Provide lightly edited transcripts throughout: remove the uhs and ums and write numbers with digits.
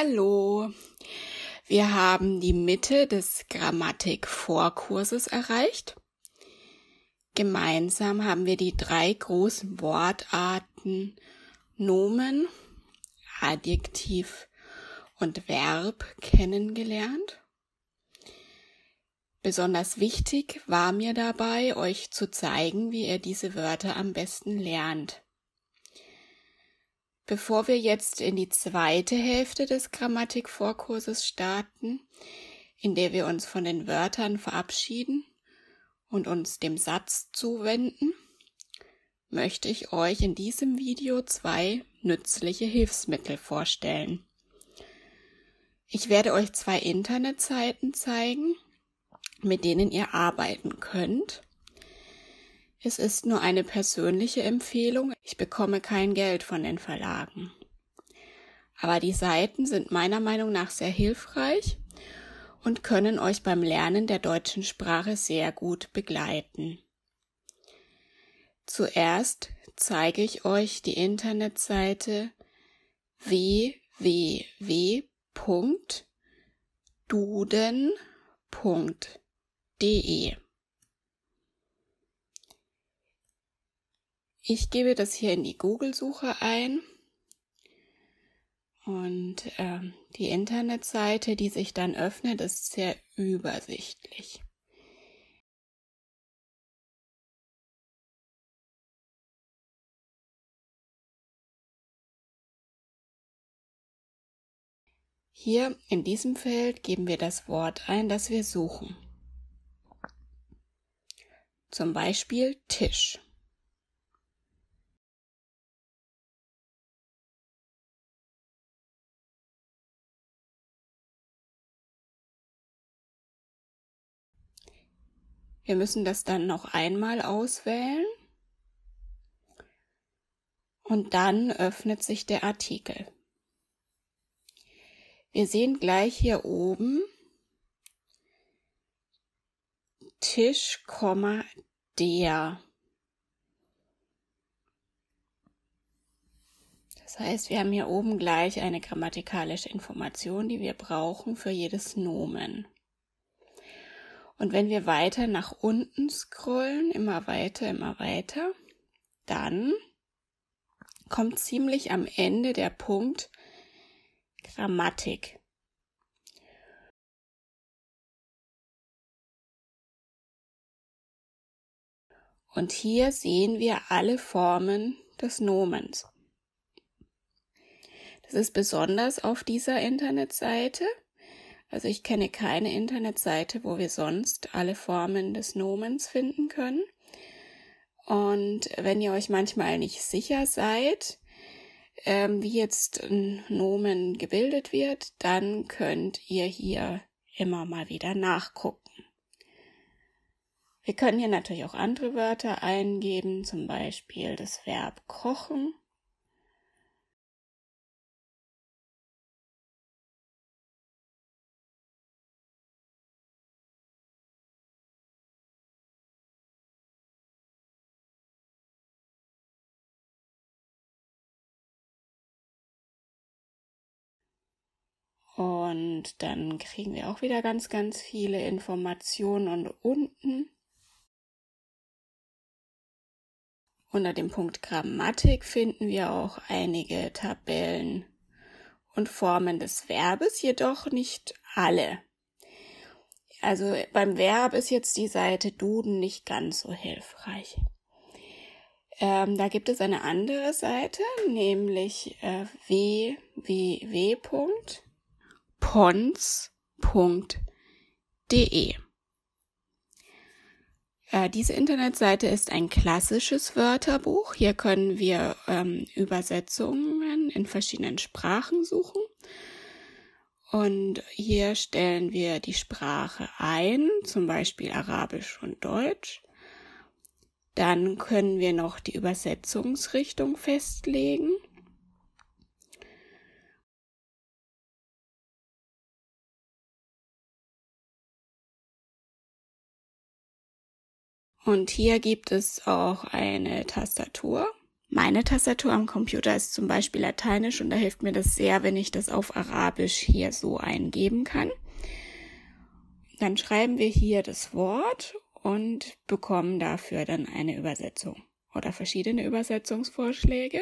Hallo, wir haben die Mitte des Grammatik-Vorkurses erreicht. Gemeinsam haben wir die 3 großen Wortarten Nomen, Adjektiv und Verb kennengelernt. Besonders wichtig war mir dabei, euch zu zeigen, wie ihr diese Wörter am besten lernt. Bevor wir jetzt in die zweite Hälfte des Grammatik-Vorkurses starten, in der wir uns von den Wörtern verabschieden und uns dem Satz zuwenden, möchte ich euch in diesem Video 2 nützliche Hilfsmittel vorstellen. Ich werde euch 2 Internetseiten zeigen, mit denen ihr arbeiten könnt. Es ist nur eine persönliche Empfehlung, ich bekomme kein Geld von den Verlagen. Aber die Seiten sind meiner Meinung nach sehr hilfreich und können euch beim Lernen der deutschen Sprache sehr gut begleiten. Zuerst zeige ich euch die Internetseite www.duden.de. Ich gebe das hier in die Google-Suche ein und die Internetseite, die sich dann öffnet, ist sehr übersichtlich. Hier in diesem Feld geben wir das Wort ein, das wir suchen. Zum Beispiel Tisch. Wir müssen das dann noch einmal auswählen und dann öffnet sich der Artikel. Wir sehen gleich hier oben Tisch, der. Das heißt, wir haben hier oben gleich eine grammatikalische Information, die wir brauchen für jedes Nomen. Und wenn wir weiter nach unten scrollen, immer weiter, dann kommt ziemlich am Ende der Punkt Grammatik. Und hier sehen wir alle Formen des Nomens. Das ist besonders auf dieser Internetseite. Also ich kenne keine Internetseite, wo wir sonst alle Formen des Nomens finden können. Und wenn ihr euch manchmal nicht sicher seid, wie jetzt ein Nomen gebildet wird, dann könnt ihr hier immer mal wieder nachgucken. Wir können hier natürlich auch andere Wörter eingeben, zum Beispiel das Verb kochen. Und dann kriegen wir auch wieder ganz viele Informationen und unten unter dem Punkt Grammatik finden wir auch einige Tabellen und Formen des Verbes, jedoch nicht alle. Also beim Verb ist jetzt die Seite Duden nicht ganz so hilfreich. Da gibt es eine andere Seite, nämlich www.pons.de. Diese Internetseite ist ein klassisches Wörterbuch. Hier können wir Übersetzungen in verschiedenen Sprachen suchen. Und hier stellen wir die Sprache ein, zum Beispiel Arabisch und Deutsch. Dann können wir noch die Übersetzungsrichtung festlegen. Und hier gibt es auch eine Tastatur Meine Tastatur am Computer ist zum Beispiel Lateinisch und da hilft mir das sehr, wenn ich das auf Arabisch hier so eingeben kann. Dann schreiben wir hier das Wort und bekommen dafür dann eine Übersetzung oder verschiedene Übersetzungsvorschläge.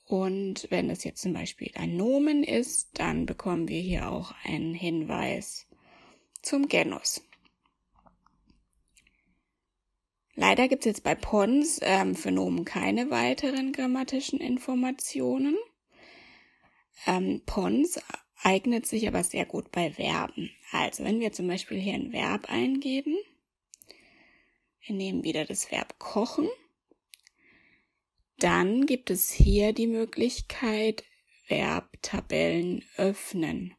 Und wenn es jetzt zum Beispiel ein Nomen ist, dann bekommen wir hier auch einen Hinweis zum Genus. Leider gibt es jetzt bei Pons für Nomen keine weiteren grammatischen Informationen. Pons eignet sich aber sehr gut bei Verben. Also wenn wir zum Beispiel hier ein Verb eingeben, wir nehmen wieder das Verb kochen, dann gibt es hier die Möglichkeit Verbtabellen öffnen.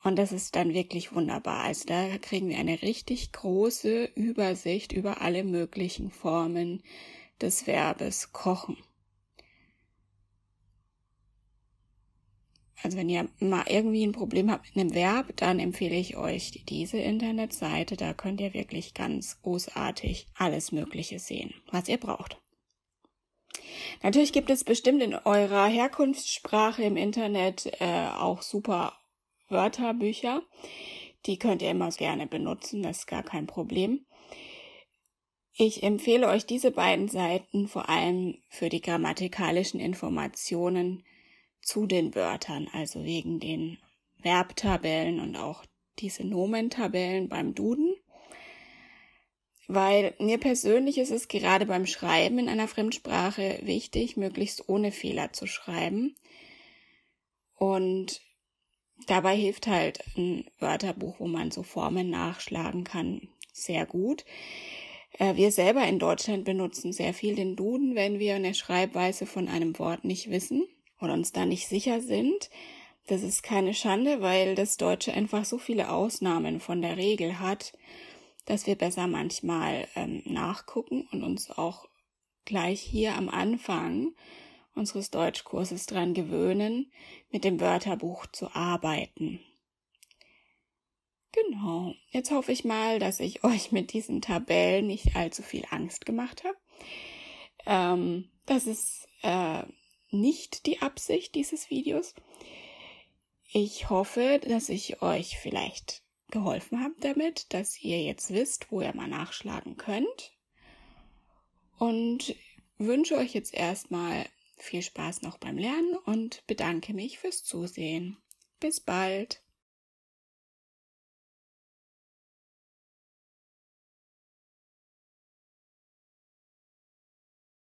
Und das ist dann wirklich wunderbar. Also da kriegen wir eine richtig große Übersicht über alle möglichen Formen des Verbes kochen. Also wenn ihr mal irgendwie ein Problem habt mit einem Verb, dann empfehle ich euch diese Internetseite. Da könnt ihr wirklich ganz großartig alles Mögliche sehen, was ihr braucht. Natürlich gibt es bestimmt in eurer Herkunftssprache im Internet auch super Wörterbücher. Die könnt ihr immer gerne benutzen, das ist gar kein Problem. Ich empfehle euch diese beiden Seiten vor allem für die grammatikalischen Informationen zu den Wörtern, also wegen den Verbtabellen und auch diese Nomentabellen beim Duden. Weil mir persönlich ist es gerade beim Schreiben in einer Fremdsprache wichtig, möglichst ohne Fehler zu schreiben. Und dabei hilft halt ein Wörterbuch, wo man so Formen nachschlagen kann, sehr gut. Wir selber in Deutschland benutzen sehr viel den Duden, wenn wir eine Schreibweise von einem Wort nicht wissen oder uns da nicht sicher sind. Das ist keine Schande, weil das Deutsche einfach so viele Ausnahmen von der Regel hat, dass wir besser manchmal nachgucken und uns auch gleich hier am Anfang unseres Deutschkurses dran gewöhnen, mit dem Wörterbuch zu arbeiten. Genau, jetzt hoffe ich mal, dass ich euch mit diesen Tabellen nicht allzu viel Angst gemacht habe. Das ist nicht die Absicht dieses Videos. Ich hoffe, dass ich euch vielleicht geholfen habe damit, dass ihr jetzt wisst, wo ihr mal nachschlagen könnt. Und wünsche euch jetzt erstmal viel Spaß noch beim Lernen und bedanke mich fürs Zusehen. Bis bald!